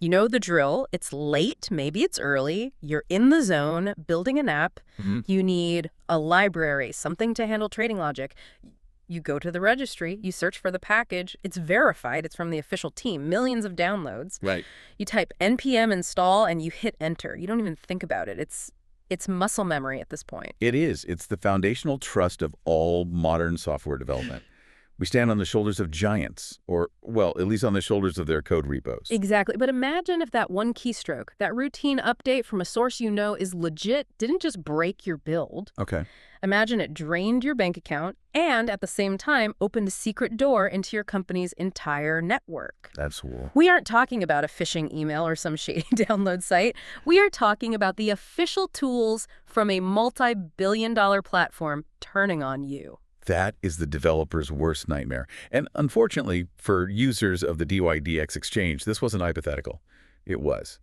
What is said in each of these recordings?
You know the drill. It's late, maybe it's early. You're in the zone, building an app. You need a library, something to handle trading logic. You go to the registry, you search for the package. It's verified. It's from the official team. Millions of downloads. Right. You type npm install and you hit enter. You don't even think about it. It's muscle memory at this point. It is. It's the foundational trust of all modern software development. We stand on the shoulders of giants, or, well, at least on the shoulders of their code repos. Exactly. But imagine if that one keystroke, that routine update from a source you know is legit, didn't just break your build. Okay. Imagine it drained your bank account and, at the same time, opened a secret door into your company's entire network. That's war. We aren't talking about a phishing email or some shady download site. We are talking about the official tools from a multi-billion-dollar platform turning on you. That is the developer's worst nightmare. And unfortunately, for users of the dYdX exchange, this wasn't hypothetical. It was.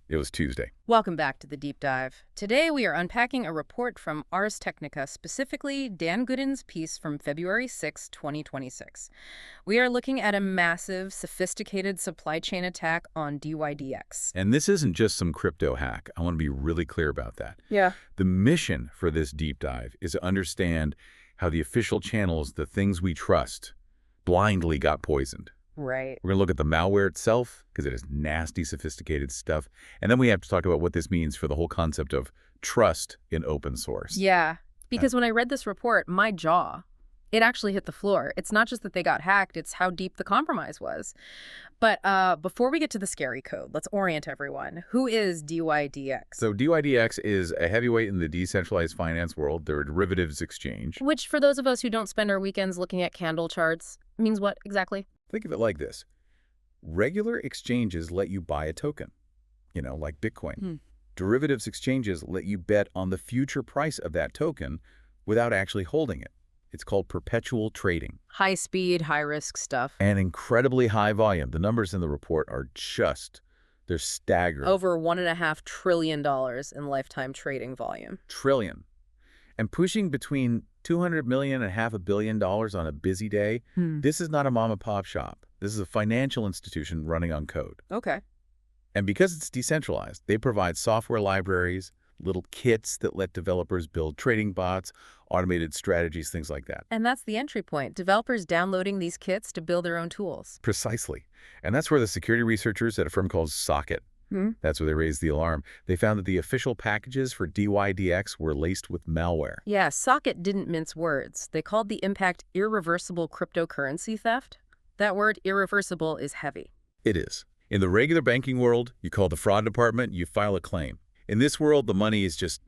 It was Tuesday. Welcome back to the Deep Dive. Today we are unpacking a report from Ars Technica, specifically Dan Goodin's piece from February 6, 2026. We are looking at a massive, sophisticated supply chain attack on dYdX. And this isn't just some crypto hack. I want to be really clear about that. Yeah. The mission for this deep dive is to understand how the official channels, the things we trust, blindly got poisoned. Right. We're going to look at the malware itself, because it is nasty, sophisticated stuff. And then we have to talk about what this means for the whole concept of trust in open source. Yeah, because when I read this report, my jaw, it actually hit the floor. It's not just that they got hacked, it's how deep the compromise was. But before we get to the scary code, let's orient everyone. Who is dYdX? So dYdX is a heavyweight in the decentralized finance world. They're a derivatives exchange. Which, for those of us who don't spend our weekends looking at candle charts, means what exactly? Think of it like this. Regular exchanges let you buy a token, like Bitcoin. Derivatives exchanges let you bet on the future price of that token without actually holding it. It's called perpetual trading. High speed, high risk stuff. And incredibly high volume. The numbers in the report are they're staggering. Over $1.5 trillion in lifetime trading volume. Trillion. And pushing between $200 million and $500 million on a busy day. This is not a mom and pop shop. This is a financial institution running on code. Okay. And because it's decentralized, they provide software libraries, little kits that let developers build trading bots, automated strategies, things like that. And that's the entry point. Developers downloading these kits to build their own tools. Precisely. And that's where the security researchers at a firm called Socket, that's where they raised the alarm. They found that the official packages for dYdX were laced with malware. Yeah, Socket didn't mince words. They called the impact irreversible cryptocurrency theft. That word irreversible is heavy. It is. In the regular banking world, you call the fraud department, you file a claim. In this world, the money is just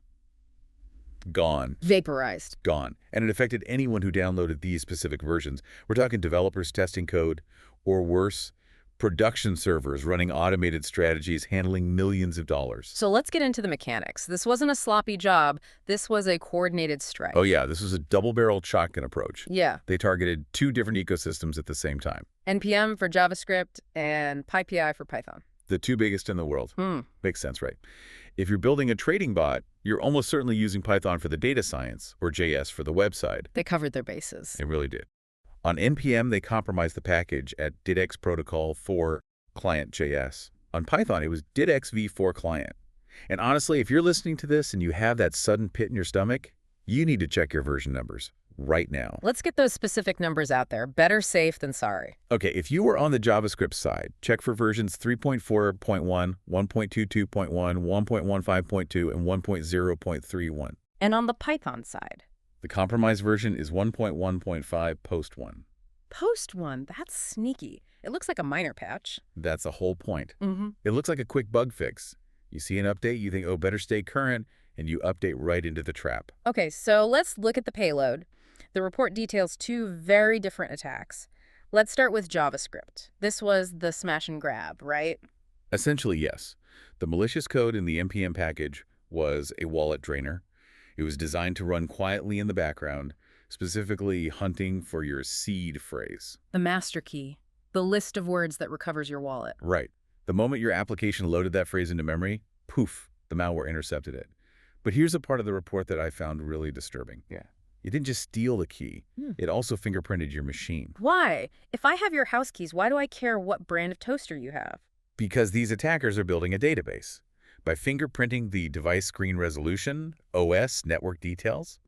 gone. Vaporized. Gone. And it affected anyone who downloaded these specific versions. We're talking developers testing code, or worse, production servers running automated strategies handling millions of dollars. So let's get into the mechanics. This wasn't a sloppy job. This was a coordinated strike. Oh yeah, this was a double-barreled shotgun approach. Yeah. They targeted two different ecosystems at the same time. NPM for JavaScript and PyPI for Python. The two biggest in the world. Makes sense, right? If you're building a trading bot, you're almost certainly using Python for the data science, or JS for the website. They covered their bases. They really did. On NPM, they compromised the package at dYdX protocol for client.js. On Python, it was dYdX v4 client. And honestly, if you're listening to this and you have that sudden pit in your stomach, you need to check your version numbers right now. Let's get those specific numbers out there. Better safe than sorry. Okay, if you were on the JavaScript side, check for versions 3.4.1, 1.22.1, 1.15.2, and 1.0.31. And on the Python side? The compromised version is 1.1.5 post 1. Post 1? That's sneaky. It looks like a minor patch. That's the whole point. It looks like a quick bug fix. You see an update, you think, oh, better stay current, and you update right into the trap. Okay, so let's look at the payload. The report details two very different attacks. Let's start with JavaScript. This was the smash and grab, right? Essentially, yes. The malicious code in the NPM package was a wallet drainer. It was designed to run quietly in the background, specifically hunting for your seed phrase. The master key, the list of words that recovers your wallet. Right. The moment your application loaded that phrase into memory, poof, the malware intercepted it. But here's a part of the report that I found really disturbing. Yeah. It didn't just steal the key. It also fingerprinted your machine. Why? If I have your house keys, why do I care what brand of toaster you have? Because these attackers are building a database. By fingerprinting the device screen resolution, OS, network details,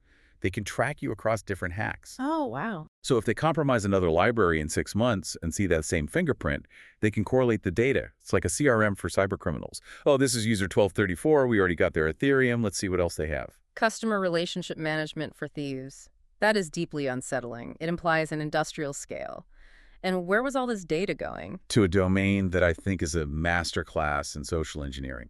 they can track you across different hacks. Oh, wow. So if they compromise another library in 6 months and see that same fingerprint, they can correlate the data. It's like a CRM for cybercriminals. Oh, this is user 1234. We already got their Ethereum. Let's see what else they have. Customer relationship management for thieves. That is deeply unsettling. It implies an industrial scale. And where was all this data going? To a domain that I think is a masterclass in social engineering.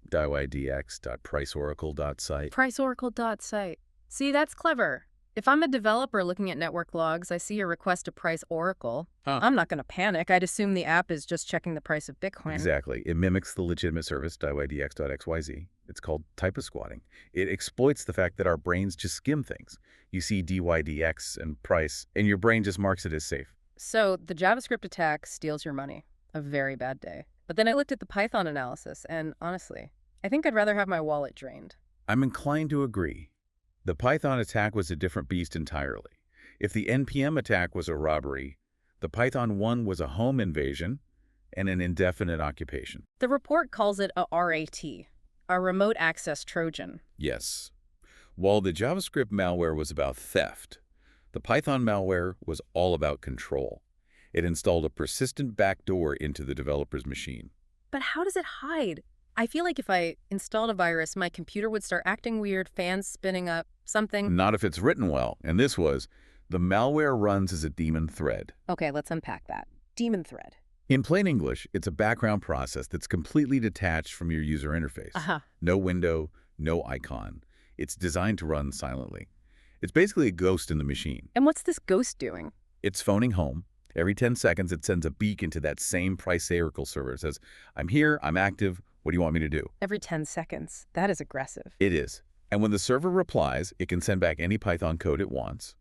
dYdX.priceoracle.site. Priceoracle.site. See, that's clever. If I'm a developer looking at network logs, I see a request to price Oracle. I'm not going to panic. I'd assume the app is just checking the price of Bitcoin. Exactly. It mimics the legitimate service, dYdX.xyz. It's called typosquatting. It exploits the fact that our brains just skim things. You see dYdX and price, and your brain just marks it as safe. So the JavaScript attack steals your money. A very bad day. But then I looked at the Python analysis, and honestly, I think I'd rather have my wallet drained. I'm inclined to agree. The Python attack was a different beast entirely. If the NPM attack was a robbery, the Python one was a home invasion and an indefinite occupation. The report calls it a RAT, a Remote Access Trojan. Yes. While the JavaScript malware was about theft, the Python malware was all about control. It installed a persistent backdoor into the developer's machine. But how does it hide? I feel like if I installed a virus, my computer would start acting weird, fans spinning up, something. Not if it's written well, and this was, the malware runs as a daemon thread. Okay, let's unpack that. Daemon thread. In plain English, it's a background process that's completely detached from your user interface. No window, no icon. It's designed to run silently. It's basically a ghost in the machine. And what's this ghost doing? It's phoning home. Every 10 seconds, it sends a beacon to that same priceoracle server. It says, I'm here, I'm active, what do you want me to do? Every 10 seconds. That is aggressive. It is. And when the server replies, it can send back any Python code it wants.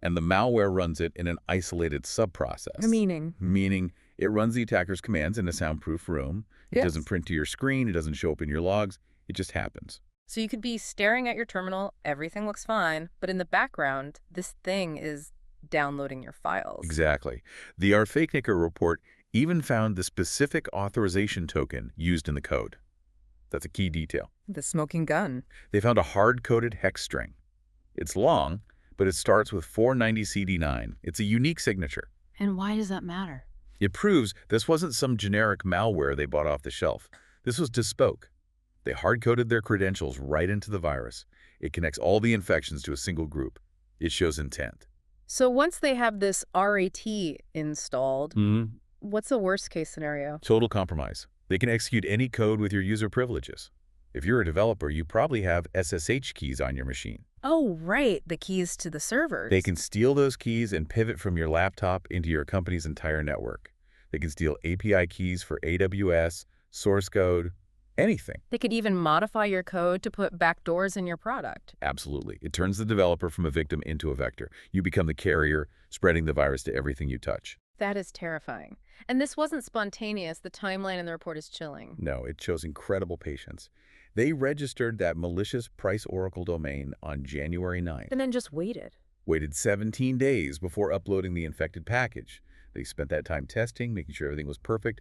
And the malware runs it in an isolated subprocess. Meaning? Meaning it runs the attacker's commands in a soundproof room. It doesn't print to your screen. It doesn't show up in your logs. It just happens. So you could be staring at your terminal, everything looks fine, but in the background, this thing is downloading your files. Exactly. The RFakeNicker report even found the specific authorization token used in the code. That's a key detail. The smoking gun. They found a hard-coded hex string. It's long, but it starts with 490CD9. It's a unique signature. And why does that matter? It proves this wasn't some generic malware they bought off the shelf. This was bespoke. They hard-coded their credentials right into the virus. It connects all the infections to a single group. It shows intent. So once they have this RAT installed, what's the worst-case scenario? Total compromise. They can execute any code with your user privileges. If you're a developer, you probably have SSH keys on your machine. Oh, right, the keys to the servers. They can steal those keys and pivot from your laptop into your company's entire network. They can steal API keys for AWS, source code, anything. They could even modify your code to put backdoors in your product. Absolutely. It turns the developer from a victim into a vector. You become the carrier, spreading the virus to everything you touch. That is terrifying. And this wasn't spontaneous. The timeline in the report is chilling. No, it shows incredible patience. They registered that malicious priceoracle domain on January 9th. And then just waited. Waited 17 days before uploading the infected package. They spent that time testing, making sure everything was perfect.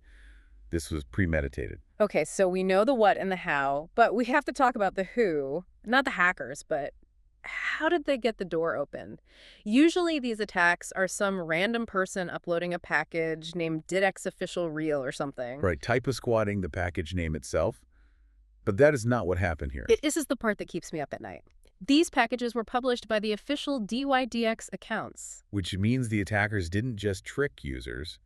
This was premeditated. Okay, so we know the what and the how, but we have to talk about the who. Not the hackers, but how did they get the door open? Usually these attacks are some random person uploading a package named dYdX official real or something. Right, typosquatting the package name itself. But that is not what happened here. This is the part that keeps me up at night. These packages were published by the official dYdX accounts. Which means the attackers didn't just trick users.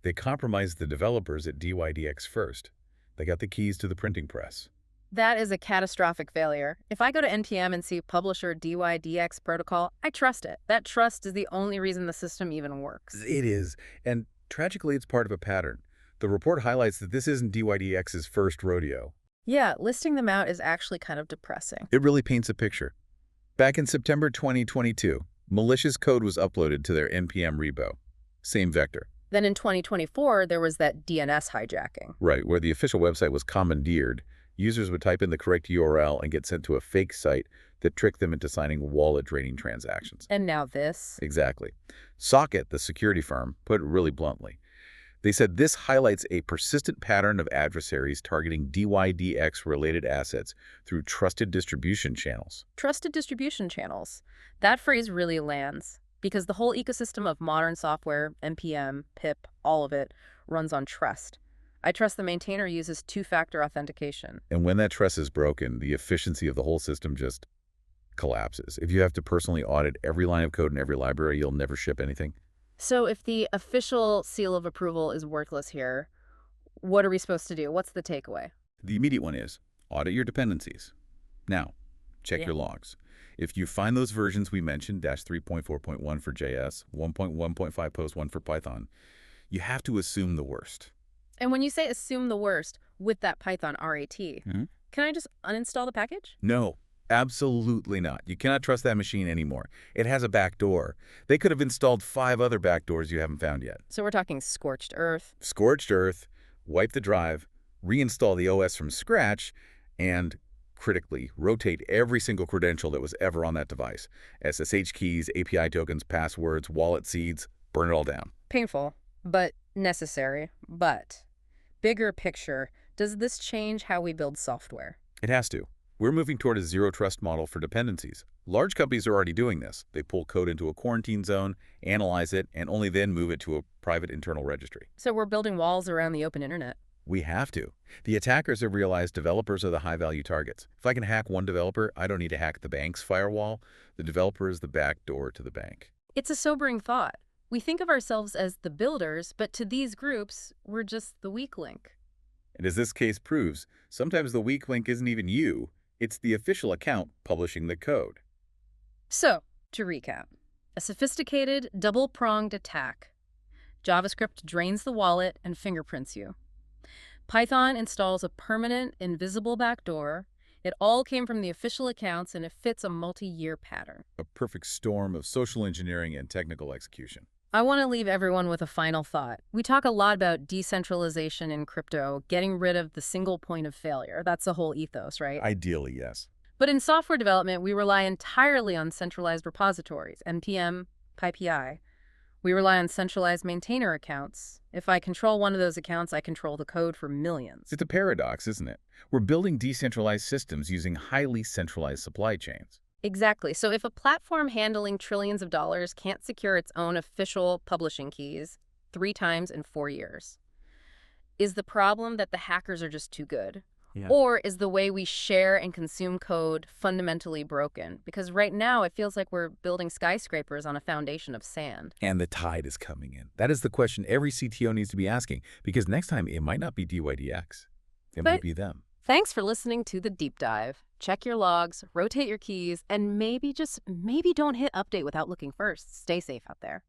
They compromised the developers at dYdX first. They got the keys to the printing press. That is a catastrophic failure. If I go to NPM and see publisher dYdX protocol, I trust it. That trust is the only reason the system even works. It is. And tragically, it's part of a pattern. The report highlights that this isn't dYdX's first rodeo. Yeah, listing them out is actually kind of depressing. It really paints a picture. Back in September 2022, malicious code was uploaded to their NPM repo. Same vector. Then in 2024, there was that DNS hijacking. Right, where the official website was commandeered. Users would type in the correct URL and get sent to a fake site that tricked them into signing wallet-draining transactions. And now this. Exactly. Socket, the security firm, put it really bluntly. They said this highlights a persistent pattern of adversaries targeting dYdX-related assets through trusted distribution channels. Trusted distribution channels. That phrase really lands because the whole ecosystem of modern software, NPM, pip, all of it, runs on trust. I trust the maintainer uses two-factor authentication. And when that trust is broken, the efficiency of the whole system just collapses. If you have to personally audit every line of code in every library, you'll never ship anything. So if the official seal of approval is worthless here, what are we supposed to do? What's the takeaway? The immediate one is audit your dependencies. Now, check your logs. If you find those versions we mentioned, -3.4.1 for JS, 1.1.5 post 1 for Python, you have to assume the worst. And when you say assume the worst with that Python RAT, can I just uninstall the package? No, absolutely not. You cannot trust that machine anymore. It has a backdoor. They could have installed 5 other backdoors you haven't found yet. So we're talking scorched earth. Scorched earth, wipe the drive, reinstall the OS from scratch, and critically rotate every single credential that was ever on that device. SSH keys, API tokens, passwords, wallet seeds, burn it all down. Painful, but necessary. But bigger picture, does this change how we build software? It has to. We're moving toward a zero-trust model for dependencies. Large companies are already doing this. They pull code into a quarantine zone, analyze it, and only then move it to a private internal registry. So we're building walls around the open internet. We have to. The attackers have realized developers are the high-value targets. If I can hack one developer, I don't need to hack the bank's firewall. The developer is the back door to the bank. It's a sobering thought. We think of ourselves as the builders, but to these groups, we're just the weak link. And as this case proves, sometimes the weak link isn't even you. It's the official account publishing the code. So, to recap, a sophisticated, double-pronged attack. JavaScript drains the wallet and fingerprints you. Python installs a permanent, invisible backdoor. It all came from the official accounts, and it fits a multi-year pattern. A perfect storm of social engineering and technical execution. I want to leave everyone with a final thought. We talk a lot about decentralization in crypto, getting rid of the single point of failure. That's the whole ethos, right? Ideally, yes. But in software development, we rely entirely on centralized repositories, NPM, PyPI. We rely on centralized maintainer accounts. If I control one of those accounts, I control the code for millions. It's a paradox, isn't it? We're building decentralized systems using highly centralized supply chains. Exactly. So if a platform handling trillions of dollars can't secure its own official publishing keys 3 times in 4 years, is the problem that the hackers are just too good? Yeah. Or is the way we share and consume code fundamentally broken? Because right now it feels like we're building skyscrapers on a foundation of sand. And the tide is coming in. That is the question every CTO needs to be asking, because next time it might not be dYdX. It might be them. Thanks for listening to The Deep Dive. Check your logs, rotate your keys, and maybe don't hit update without looking first. Stay safe out there.